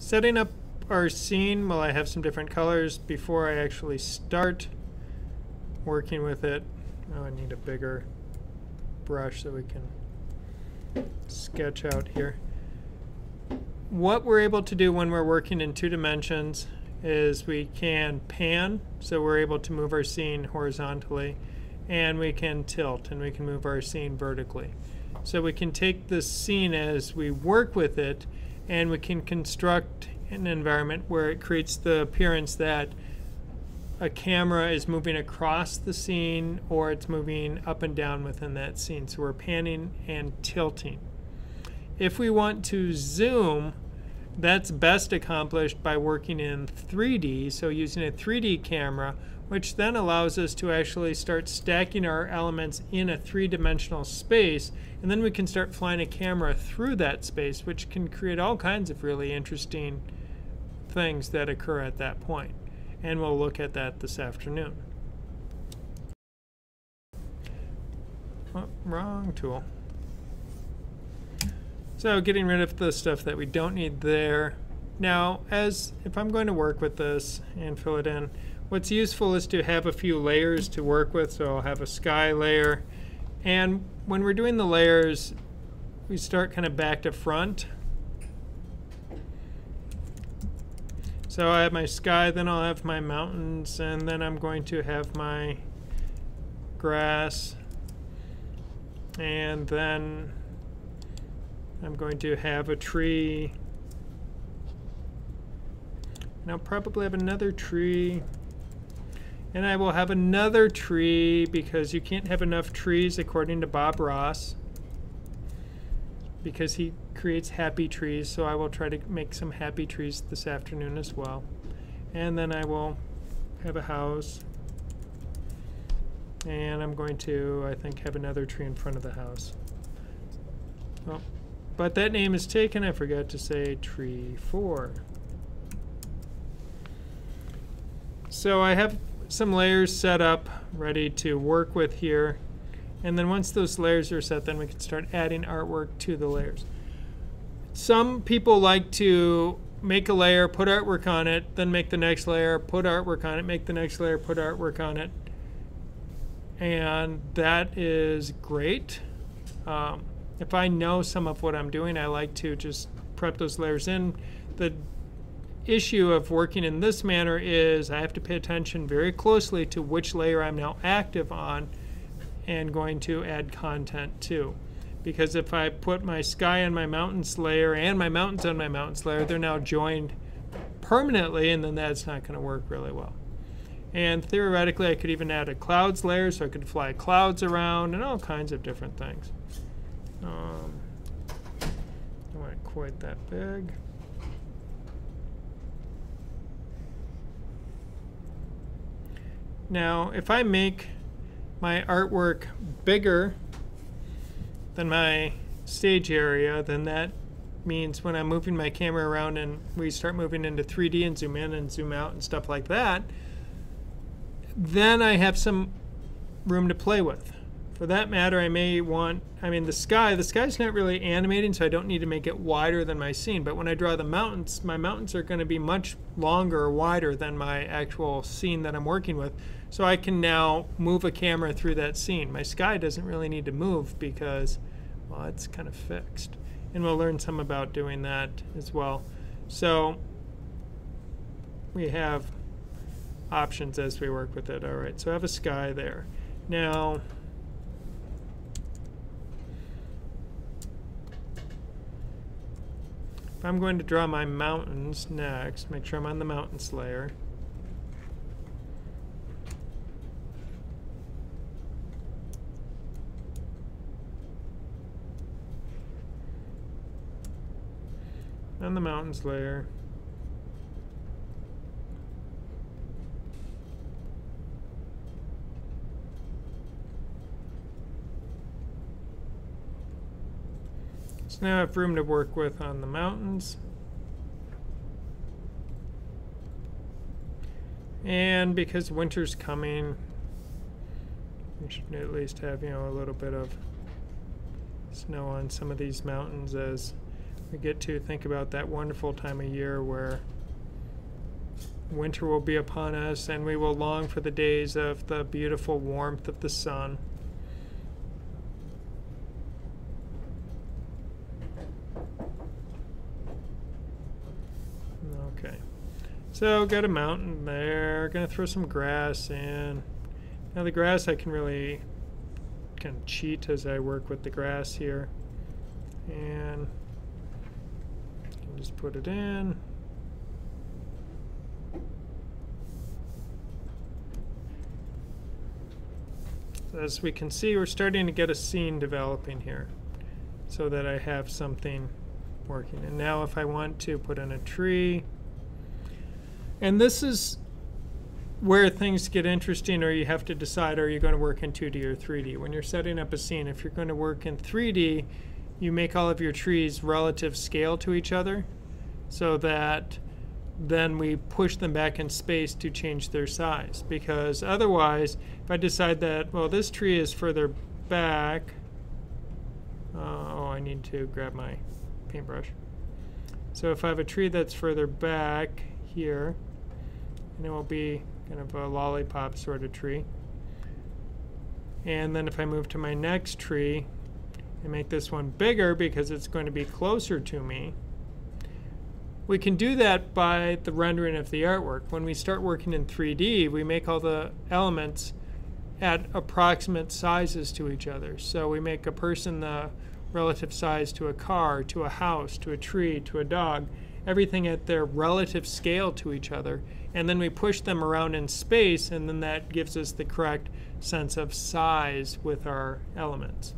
setting up our scene, well, I have some different colors before I actually start working with it. Oh, I need a bigger brush so we can sketch out here. What we're able to do when we're working in 2 dimensions is we can pan, so we're able to move our scene horizontally, and we can tilt, and we can move our scene vertically. So we can take this scene as we work with it, and we can construct an environment where it creates the appearance that a camera is moving across the scene or it's moving up and down within that scene. So we're panning and tilting. If we want to zoom, that's best accomplished by working in 3D, so using a 3D camera, which then allows us to actually start stacking our elements in a 3-dimensional space, and then we can start flying a camera through that space, which can create all kinds of really interesting things that occur at that point. And we'll look at that this afternoon. Oh, wrong tool. So getting rid of the stuff that we don't need there. Now, if I'm going to work with this and fill it in, what's useful is to have a few layers to work with. So I'll have a sky layer. And when we're doing the layers, we start kind of back to front. So I have my sky, then I'll have my mountains, and then I'm going to have my grass, and then I'm going to have a tree, and I'll probably have another tree, and I will have another tree because you can't have enough trees according to Bob Ross, because he creates happy trees, so I will try to make some happy trees this afternoon as well. And then I will have a house, and I'm going to, I think, have another tree in front of the house. Oh, but that name is taken. I forgot to say tree 4. So I have some layers set up ready to work with here. And then once those layers are set, then we can start adding artwork to the layers. Some people like to make a layer, put artwork on it, then make the next layer, put artwork on it, make the next layer, put artwork on it. And that is great. If I know some of what I'm doing, I like to just prep those layers in. The issue of working in this manner is I have to pay attention very closely to which layer I'm now active on and going to add content to. Because if I put my sky on my mountains layer and my mountains on my mountains layer, they're now joined permanently, and then that's not going to work really well. And theoretically, I could even add a clouds layer, so I could fly clouds around and all kinds of different things. I don't want it quite that big. Now, if I make my artwork bigger than my stage area, then that means when I'm moving my camera around and we start moving into 3D and zoom in and zoom out and stuff like that, then I have some room to play with. For that matter, I may want, the sky's not really animating, so I don't need to make it wider than my scene. But when I draw the mountains, my mountains are going to be much longer or wider than my actual scene that I'm working with. So I can now move a camera through that scene. My sky doesn't really need to move because, well, it's kind of fixed. And we'll learn some about doing that as well. So we have options as we work with it. All right, so I have a sky there. Now, if I'm going to draw my mountains next, make sure I'm on the mountains layer. On the mountains layer. So now I have room to work with on the mountains. And because winter's coming, we should at least have, a little bit of snow on some of these mountains as we get to think about that wonderful time of year where winter will be upon us and we will long for the days of the beautiful warmth of the sun. Okay, so got a mountain there, gonna throw some grass in. Now the grass I can really kind of cheat as I work with the grass here, and just put it in. As we can see, we're starting to get a scene developing here so that I have something working. And now if I want to put in a tree, and this is where things get interesting, or you have to decide, are you going to work in 2D or 3D? When you're setting up a scene, if you're going to work in 3D, you make all of your trees relative scale to each other so that then we push them back in space to change their size. Because otherwise, if I decide that, well, this tree is further back, oh, I need to grab my paintbrush. So if I have a tree that's further back here, and it will be kind of a lollipop sort of tree. And then if I move to my next tree and make this one bigger because it's going to be closer to me, we can do that by the rendering of the artwork. When we start working in 3D, we make all the elements at approximate sizes to each other. So we make a person the relative size to a car, to a house, to a tree, to a dog, everything at their relative scale to each other. And then we push them around in space, and then that gives us the correct sense of size with our elements.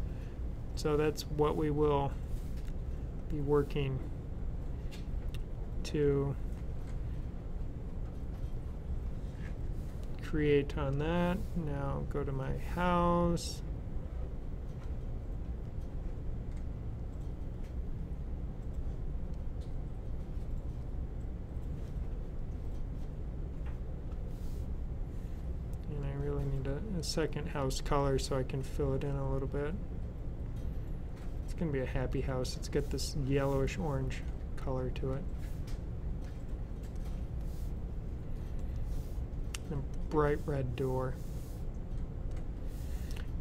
So that's what we will be working to create on that. Now go to my house. And I really need a second house color so I can fill it in a little bit. It's going to be a happy house. It's got this yellowish orange color to it. A bright red door.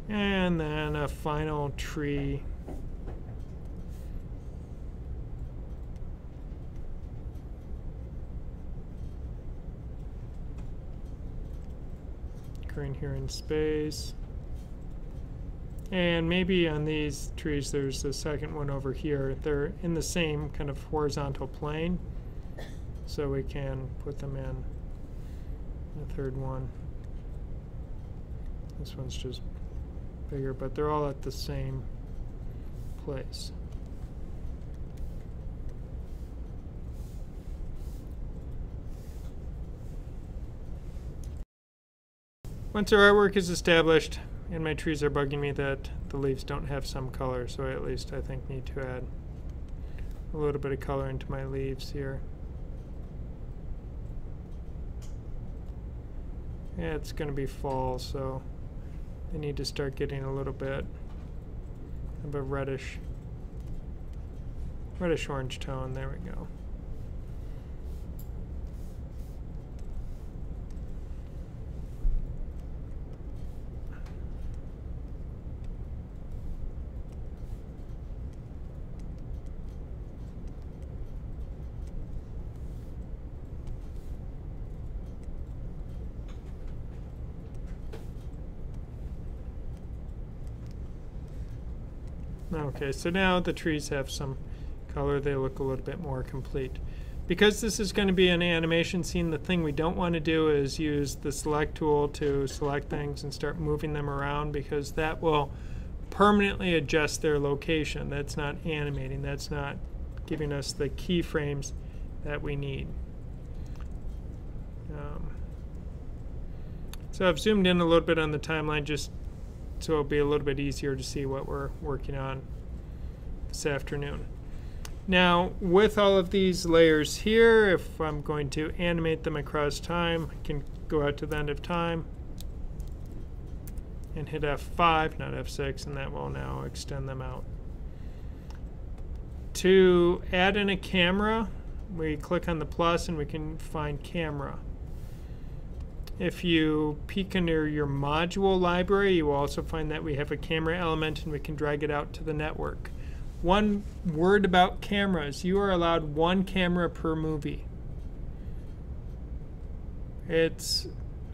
And then a final tree. Occurring here in space. And maybe on these trees there's a second one over here. They're in the same kind of horizontal plane, so we can put them in the third one. This one's just bigger, but they're all at the same place. Once our artwork is established, and my trees are bugging me that the leaves don't have some color, so I at least I think need to add a little bit of color into my leaves here. Yeah, it's going to be fall, so they need to start getting a little bit of a reddish orange tone. There we go. Okay, so now the trees have some color. They look a little bit more complete. Because this is going to be an animation scene, the thing we don't want to do is use the select tool to select things and start moving them around, because that will permanently adjust their location. That's not animating. That's not giving us the keyframes that we need. So I've zoomed in a little bit on the timeline just so it'll be a little bit easier to see what we're working on this afternoon. Now, with all of these layers here, if I'm going to animate them across time, I can go out to the end of time and hit F5, not F6, and that will now extend them out. To add in a camera, we click on the plus and we can find camera. If you peek under your module library, you will also find that we have a camera element and we can drag it out to the network. One word about cameras: you are allowed one camera per movie.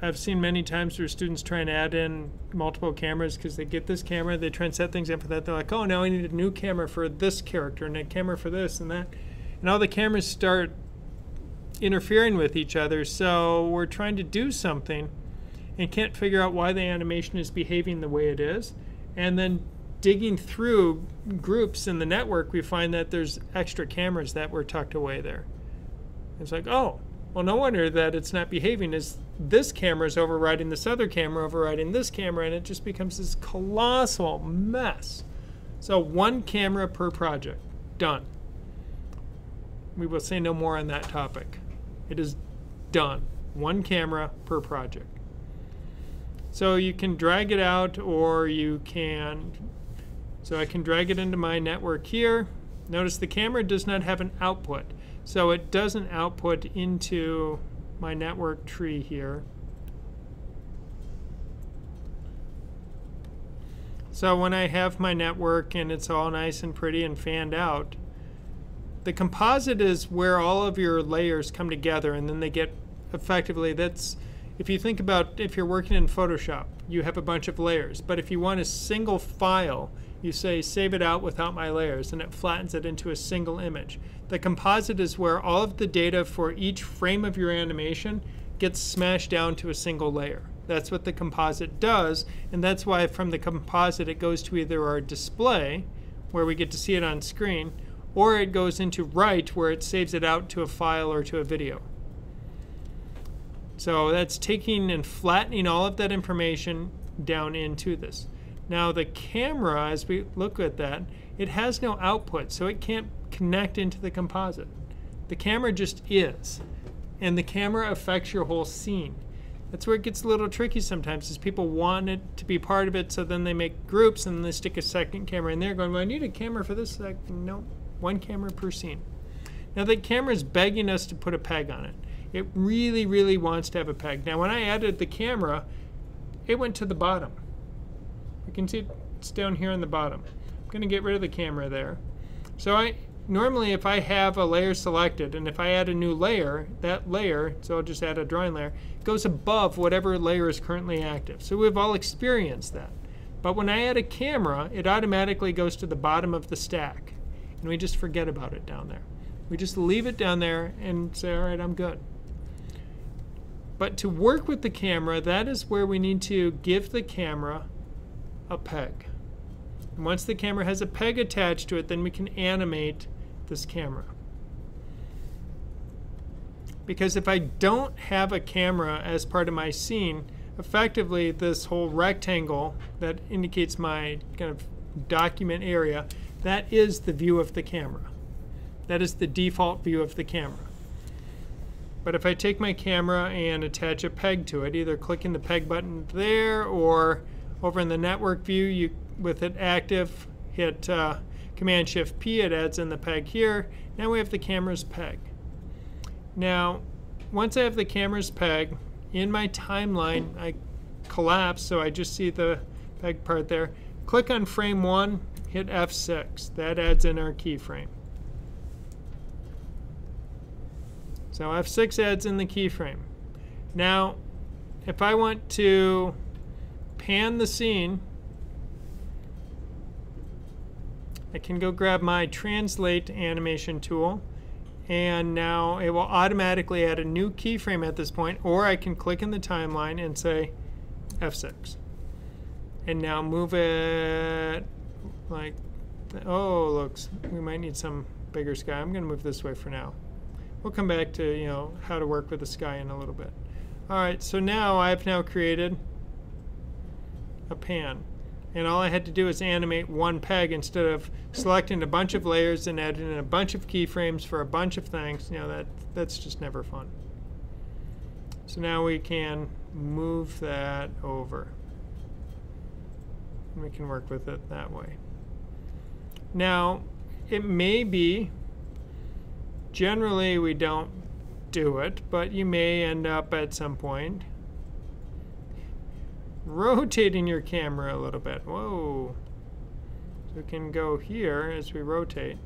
I've seen many times where students try and add in multiple cameras because they get this camera, they try and set things up for that. They're like, oh, now I need a new camera for this character and a camera for this and that. And all the cameras start interfering with each other. So we're trying to do something and can't figure out why the animation is behaving the way it is. And then digging through groups in the network, we find that there's extra cameras that were tucked away there. It's like, oh, well, no wonder that it's not behaving. Is this camera is overriding this other camera, overriding this camera, and it just becomes this colossal mess. So one camera per project. Done. We will say no more on that topic. It is done. One camera per project. So you can drag it out, or you can... So I can drag it into my network here. Notice the camera does not have an output. So it doesn't output into my network tree here. So when I have my network and it's all nice and pretty and fanned out, the composite is where all of your layers come together, and then they get effectively, that's, if you think about, if you're working in Photoshop, you have a bunch of layers. But if you want a single file, you say save it out without my layers, and it flattens it into a single image. The composite is where all of the data for each frame of your animation gets smashed down to a single layer. That's what the composite does, and that's why from the composite it goes to either our display, where we get to see it on screen, or it goes into write, where it saves it out to a file or to a video. So that's taking and flattening all of that information down into this. Now the camera, as we look at that, it has no output, so it can't connect into the composite. The camera just is, and the camera affects your whole scene. That's where it gets a little tricky sometimes, is people want it to be part of it, so then they make groups and they stick a second camera in there going, well, I need a camera for this. Like, no, one camera per scene. Now the camera is begging us to put a peg on it. It really, really wants to have a peg. Now when I added the camera, it went to the bottom. You can see it's down here on the bottom. I'm going to get rid of the camera there. So normally if I have a layer selected, and if I add a new layer, that layer, so I'll just add a drawing layer, goes above whatever layer is currently active. So we've all experienced that. But when I add a camera, it automatically goes to the bottom of the stack. And we just forget about it down there. We just leave it down there and say, all right, I'm good. But to work with the camera, that is where we need to give the camera a peg. And once the camera has a peg attached to it, then we can animate this camera. Because if I don't have a camera as part of my scene, effectively this whole rectangle that indicates my kind of document area, that is the view of the camera. That is the default view of the camera. But if I take my camera and attach a peg to it, either clicking the peg button there, or over in the network view, with it active, hit Command-Shift-P, it adds in the peg here. Now we have the camera's peg. Now, once I have the camera's peg, in my timeline, I collapse, so I just see the peg part there. Click on frame 1, hit F6. That adds in our keyframe. So F6 adds in the keyframe. Now, if I want to pan the scene, I can go grab my Translate animation tool, and now it will automatically add a new keyframe at this point, or I can click in the timeline and say F6. And now move it like, oh, looks, we might need some bigger sky. I'm going to move this way for now. We'll come back to, how to work with the sky in a little bit. All right, so now I've now created a pan. And all I had to do is animate one peg instead of selecting a bunch of layers and adding in a bunch of keyframes for a bunch of things. That's just never fun. So now we can move that over. And we can work with it that way. Now, it may be, generally we don't do it, but you may end up at some point rotating your camera a little bit. Whoa. So we can go here as we rotate.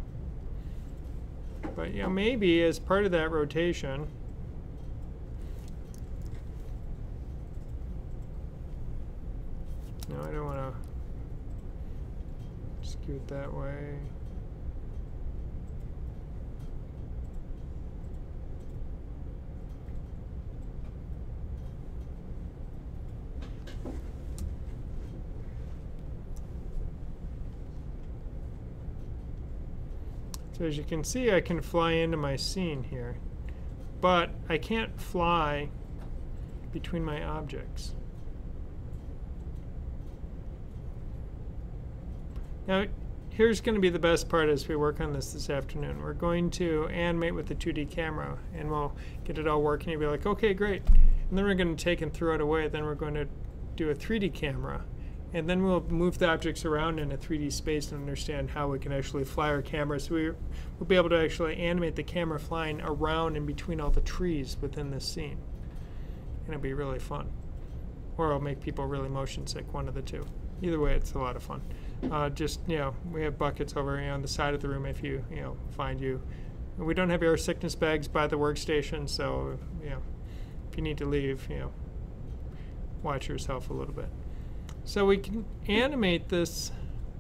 But you know, maybe as part of that rotation, no, I don't want to skew it that way. So as you can see, I can fly into my scene here, but I can't fly between my objects. Now, here's going to be the best part as we work on this afternoon. We're going to animate with the 2D camera, and we'll get it all working. You'll be like, okay, great. And then we're going to take and throw it away. Then we're going to do a 3D camera. And then we'll move the objects around in a 3D space and understand how we can actually fly our camera. So we'll be able to actually animate the camera flying around in between all the trees within this scene. And it'll be really fun. Or it'll make people really motion sick, one of the two. Either way, it's a lot of fun. Just, you know, we have buckets over on the side of the room if you find you. We don't have air sickness bags by the workstation, so, if you need to leave, watch yourself a little bit. So we can animate this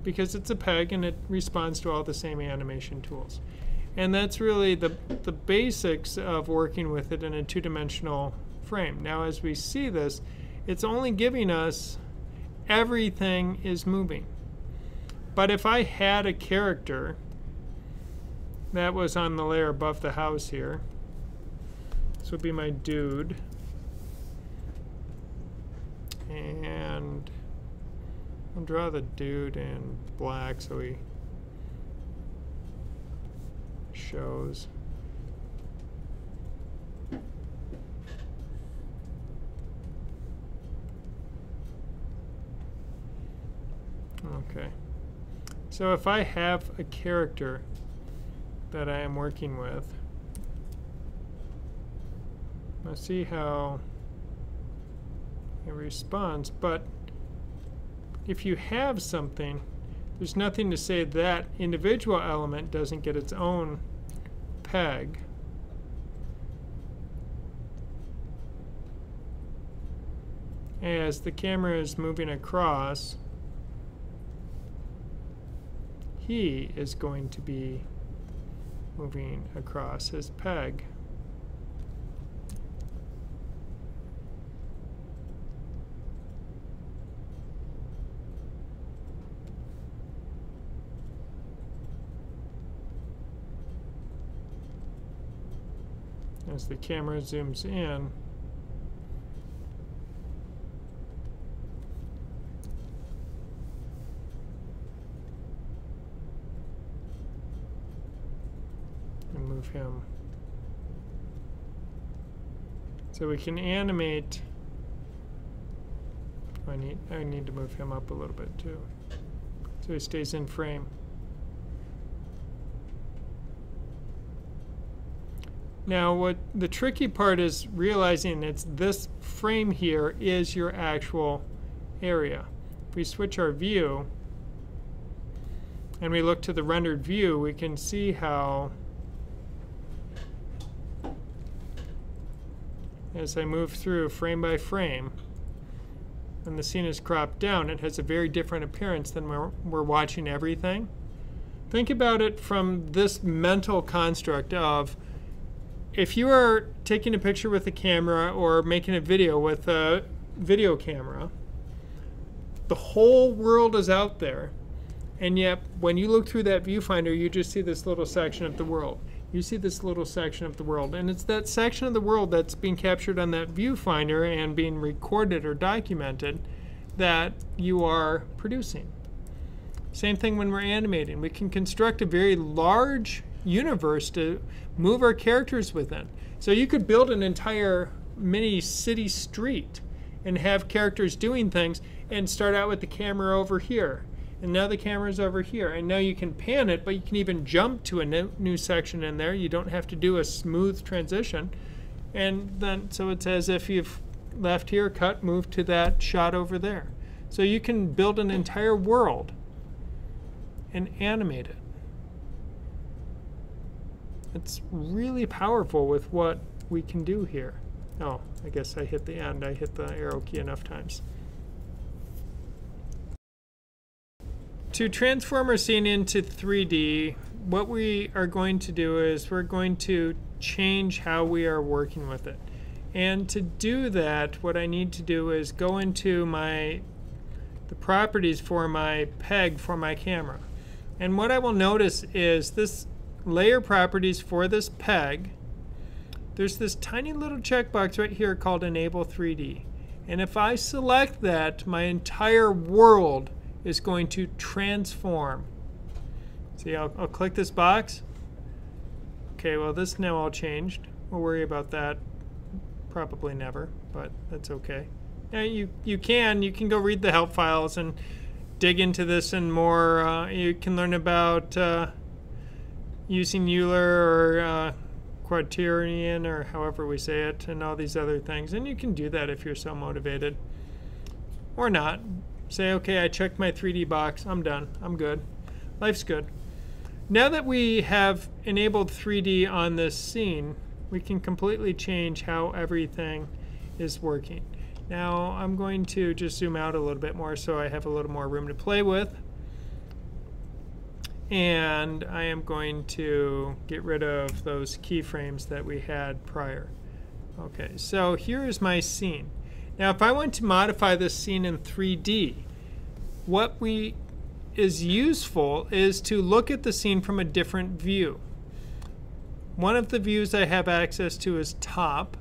because it's a peg and it responds to all the same animation tools. And that's really the basics of working with it in a two-dimensional frame. Now as we see this, it's only giving us everything is moving. But if I had a character that was on the layer above the house here, this would be my dude, and I'll draw the dude in black so he shows. Okay. So if I have a character that I am working with, let's see how it responds, but if you have something, there's nothing to say that individual element doesn't get its own peg. As the camera is moving across, he is going to be moving across his peg. As the camera zooms in, and move him. So we can animate. I need to move him up a little bit too, so he stays in frame. Now what the tricky part is realizing it's this frame here is your actual area. If we switch our view and we look to the rendered view, we can see how as I move through frame by frame and the scene is cropped down, it has a very different appearance than we're watching everything. Think about it from this mental construct of, if you are taking a picture with a camera or making a video with a video camera, the whole world is out there, and yet when you look through that viewfinder, you just see this little section of the world. You see this little section of the world, and it's that section of the world that's being captured on that viewfinder and being recorded or documented that you are producing. Same thing when we're animating. We can construct a very large universe to move our characters within. So you could build an entire mini city street and have characters doing things and start out with the camera over here. And now the camera's over here. And now you can pan it, but you can even jump to a new section in there. You don't have to do a smooth transition. And then, so it's as if you've left here, cut, move to that shot over there. So you can build an entire world and animate it. It's really powerful with what we can do here. Oh, I guess I hit the end. I hit the arrow key enough times. To transform our scene into 3D, what we are going to do is we're going to change how we are working with it. And to do that, what I need to do is go into the properties for my peg for my camera. And what I will notice is this layer properties for this peg, there's this tiny little checkbox right here called Enable 3D. And if I select that, my entire world is going to transform. See, I'll click this box. Okay, well this now all changed. We'll worry about that probably never, but that's okay. Now you can go read the help files and dig into this and more. You can learn about using Euler or Quaternion, or however we say it, and all these other things. And you can do that if you're so motivated. Or not. Say, okay, I checked my 3D box. I'm done. I'm good. Life's good. Now that we have enabled 3D on this scene, we can completely change how everything is working. Now I'm going to just zoom out a little bit more so I have a little more room to play with. And I am going to get rid of those keyframes that we had prior. Okay, so here is my scene. Now if I want to modify this scene in 3D, what is useful is to look at the scene from a different view. One of the views I have access to is top.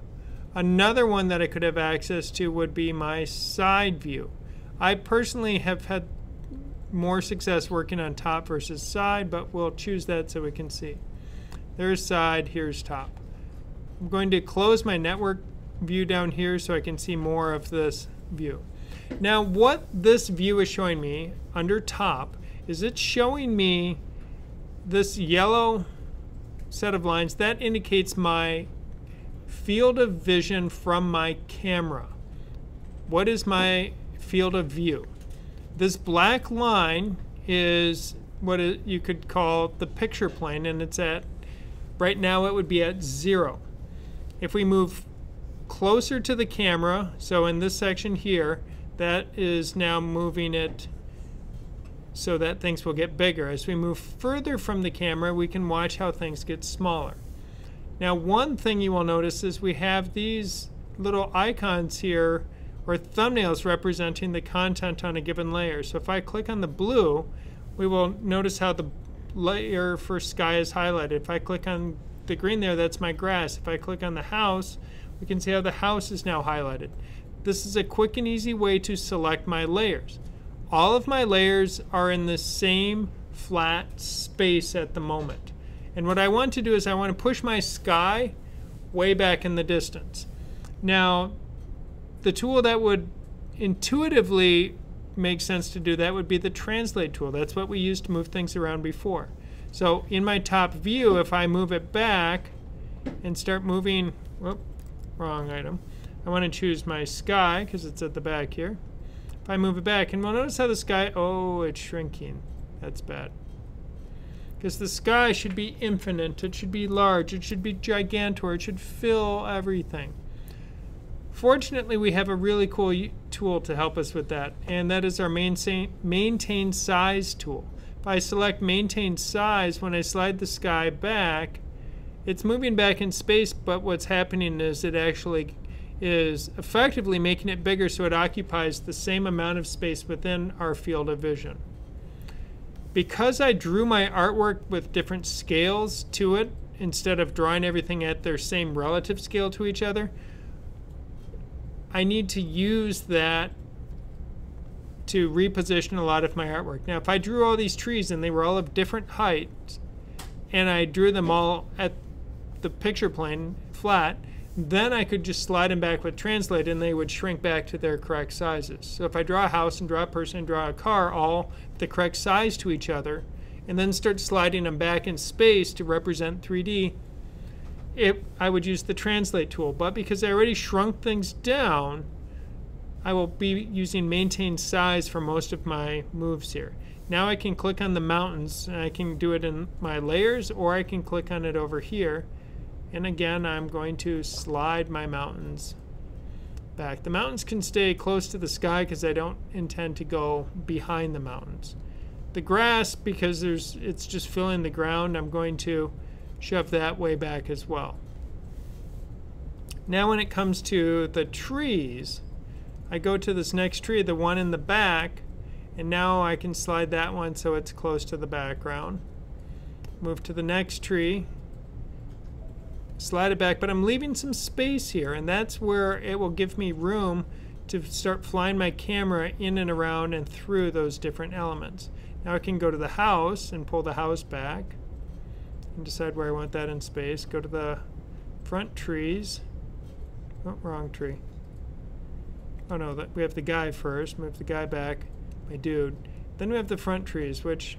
Another one that I could have access to would be my side view. I personally have had more success working on top versus side, but we'll choose that so we can see. There's side, here's top. I'm going to close my network view down here so I can see more of this view. Now what this view is showing me under top is it's showing me this yellow set of lines that indicates my field of vision from my camera. What is my field of view? This black line is what you could call the picture plane, and it's at, right now it would be at 0. If we move closer to the camera, so in this section here, that is now moving it so that things will get bigger. As we move further from the camera, we can watch how things get smaller. Now one thing you will notice is we have these little icons here, or thumbnails representing the content on a given layer. So if I click on the blue, we will notice how the layer for sky is highlighted. If I click on the green there, that's my grass. If I click on the house, we can see how the house is now highlighted. This is a quick and easy way to select my layers. All of my layers are in the same flat space at the moment. And what I want to do is I want to push my sky way back in the distance. Now, the tool that would intuitively make sense to do that would be the translate tool. That's what we used to move things around before. So in my top view, if I move it back and start moving, whoop, wrong item. I want to choose my sky because it's at the back here. If I move it back, and we'll notice how the sky, oh, it's shrinking. That's bad. Because the sky should be infinite, it should be large, it should be gigantor, it should fill everything. Fortunately, we have a really cool tool to help us with that, and that is our maintain size tool. If I select maintain size, when I slide the sky back, it's moving back in space, but what's happening is it actually is effectively making it bigger so it occupies the same amount of space within our field of vision. Because I drew my artwork with different scales to it, instead of drawing everything at their same relative scale to each other, I need to use that to reposition a lot of my artwork. Now, if I drew all these trees and they were all of different heights, and I drew them all at the picture plane flat, then I could just slide them back with Translate and they would shrink back to their correct sizes. So if I draw a house and draw a person and draw a car all the correct size to each other, and then start sliding them back in space to represent 3D, I would use the Translate tool. But because I already shrunk things down, I will be using maintain size for most of my moves here. Now I can click on the mountains, and I can do it in my layers, or I can click on it over here. And again, I'm going to slide my mountains back. The mountains can stay close to the sky because I don't intend to go behind the mountains. The grass, because it's just filling the ground, I'm going to shove that way back as well. Now when it comes to the trees, I go to this next tree, the one in the back, and now I can slide that one so it's close to the background. Move to the next tree, slide it back, but I'm leaving some space here, and that's where it will give me room to start flying my camera in and around and through those different elements. Now I can go to the house and pull the house back and decide where I want that in space. Go to the front trees. Oh, wrong tree. Oh no, we have the guy first. Move the guy back, my dude. Then we have the front trees, which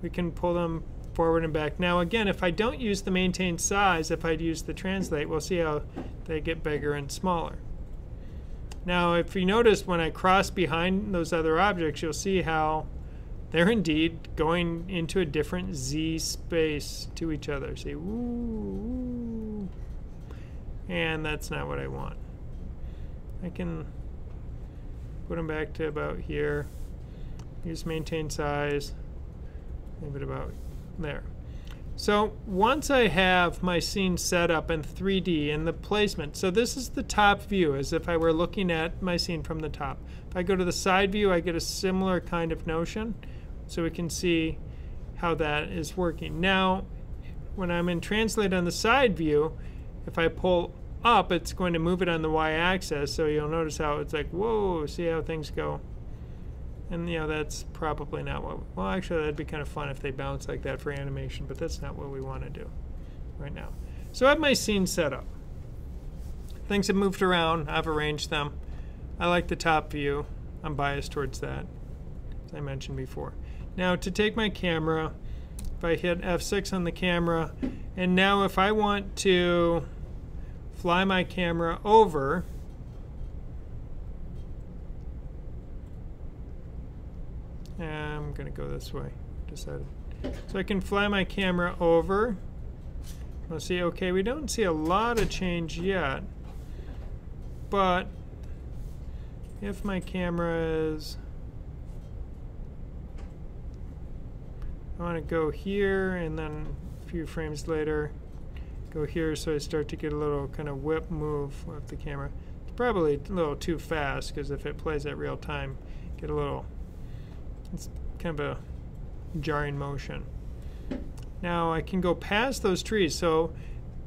we can pull them forward and back. Now again, if I don't use the maintain size, if I use the Translate, we'll see how they get bigger and smaller. Now if you notice when I cross behind those other objects, you'll see how they're indeed going into a different Z space to each other. See, ooh, and that's not what I want. I can put them back to about here. Use maintain size, leave it about there. So once I have my scene set up in 3D and the placement, so this is the top view as if I were looking at my scene from the top. If I go to the side view, I get a similar kind of notion, so we can see how that is working. Now when I'm in Translate on the side view, if I pull up, it's going to move it on the y-axis, so you'll notice how it's like, whoa, see how things go. And you know, that's probably not what, well actually that'd be kind of fun if they bounce like that for animation, but that's not what we want to do right now. So I have my scene set up. Things have moved around, I've arranged them. I like the top view, I'm biased towards that, as I mentioned before. Now to take my camera, if I hit F6 on the camera, and now if I want to fly my camera over, I'm going to go this way, decided. So I can fly my camera over. We'll see, okay, we don't see a lot of change yet, but if my camera is, I want to go here and then a few frames later go here, so I start to get a little kind of whip move with the camera. It's probably a little too fast because if it plays at real time, get a little, it's kind of a jarring motion. Now I can go past those trees, so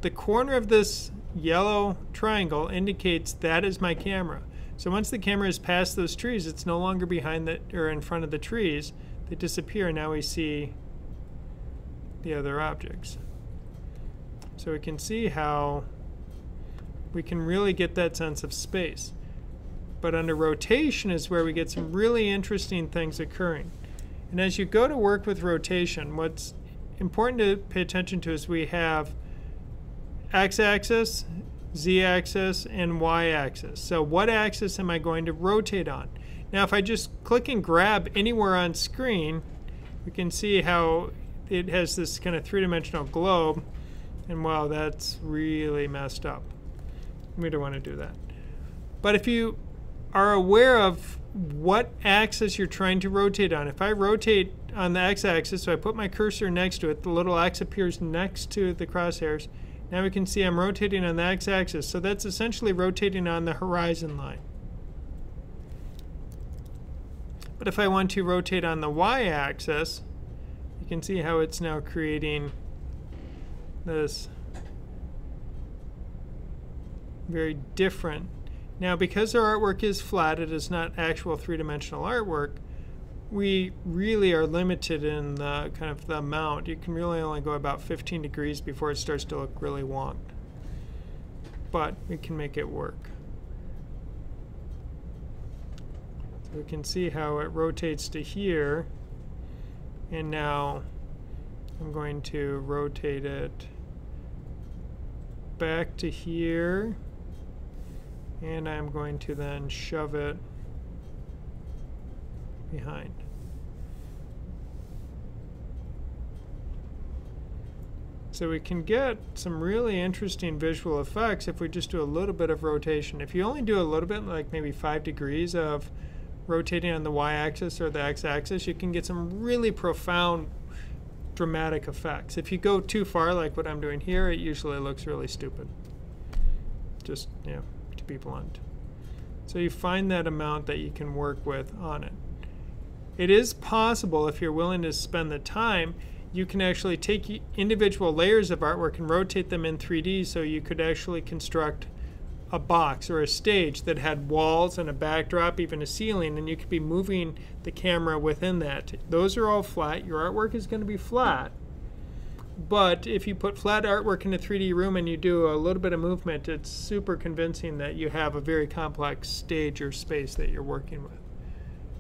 the corner of this yellow triangle indicates that is my camera. So once the camera is past those trees, it's no longer behind the, or in front of the trees. They disappear, and now we see the other objects. So we can see how we can really get that sense of space. But under rotation is where we get some really interesting things occurring. And as you go to work with rotation, what's important to pay attention to is we have x-axis, z-axis, and y-axis. So what axis am I going to rotate on? Now if I just click and grab anywhere on screen, we can see how it has this kind of three-dimensional globe, and wow, that's really messed up. We don't want to do that. But if you are aware of what axis you're trying to rotate on, if I rotate on the x-axis, so I put my cursor next to it, the little x appears next to the crosshairs. Now we can see I'm rotating on the x-axis, so that's essentially rotating on the horizon line. But if I want to rotate on the y-axis, you can see how it's now creating this very different. Now because our artwork is flat, it is not actual three-dimensional artwork, we really are limited in the kind of the amount. You can really only go about 15 degrees before it starts to look really wonked. but we can make it work. So we can see how it rotates to here, and now I'm going to rotate it back to here, and I'm going to then shove it behind. So we can get some really interesting visual effects if we just do a little bit of rotation. If you only do a little bit, like maybe 5 degrees of rotating on the y-axis or the x-axis, you can get some really profound dramatic effects. If you go too far, like what I'm doing here, it usually looks really stupid. Just, you know, to be blunt. So you find that amount that you can work with on it. It is possible, if you're willing to spend the time, you can actually take individual layers of artwork and rotate them in 3D, so you could actually construct a box or a stage that had walls and a backdrop, even a ceiling, and you could be moving the camera within that. Those are all flat. Your artwork is going to be flat. But if you put flat artwork in a 3D room and you do a little bit of movement, it's super convincing that you have a very complex stage or space that you're working with.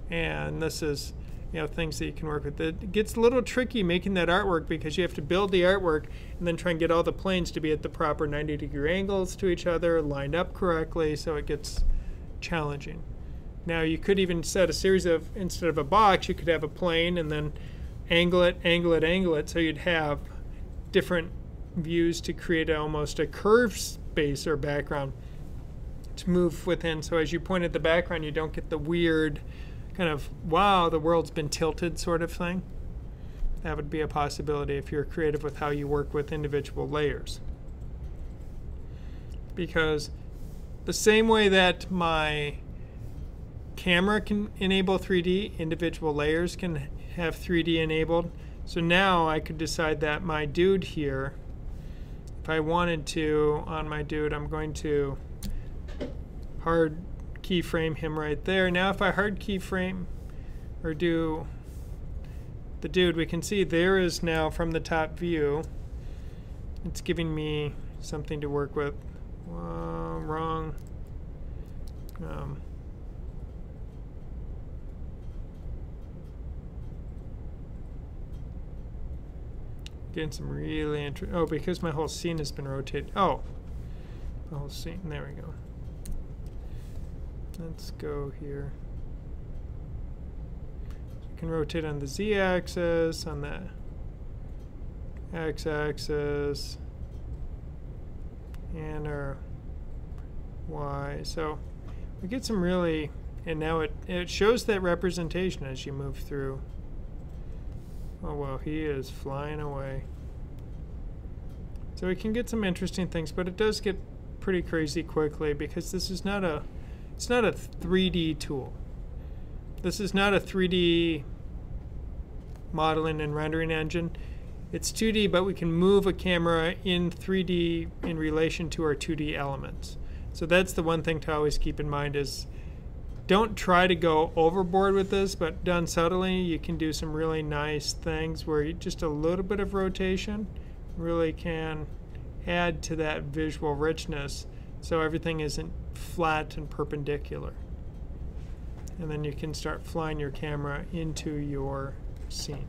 And this is, you know, things that you can work with. It gets a little tricky making that artwork because you have to build the artwork and then try and get all the planes to be at the proper 90-degree angles to each other, lined up correctly, so it gets challenging. Now you could even set a series of, instead of a box, you could have a plane and then angle it, angle it, angle it, so you'd have different views to create almost a curved space or background to move within. So as you point at the background, you don't get the weird kind of, wow, the world's been tilted sort of thing. That would be a possibility if you're creative with how you work with individual layers. Because the same way that my camera can enable 3D, individual layers can have 3D enabled. So now I could decide that my dude here, if I wanted to, on my dude, I'm going to hard keyframe him right there. Now if I hard keyframe or do the dude, we can see there is now from the top view, it's giving me something to work with. Wrong. Getting some really interesting, oh, because my whole scene has been rotated. Oh, the whole scene, there we go. Let's go here. You can rotate on the z-axis, on the x-axis, and our y. So we get some really, and now it shows that representation as you move through. Oh well, he is flying away. So we can get some interesting things, but it does get pretty crazy quickly because this is not a, it's not a 3D tool. This is not a 3D modeling and rendering engine. It's 2D, but we can move a camera in 3D in relation to our 2D elements. So that's the one thing to always keep in mind is don't try to go overboard with this, but done subtly, you can do some really nice things where just a little bit of rotation really can add to that visual richness so everything isn't flat and perpendicular. And then you can start flying your camera into your scene.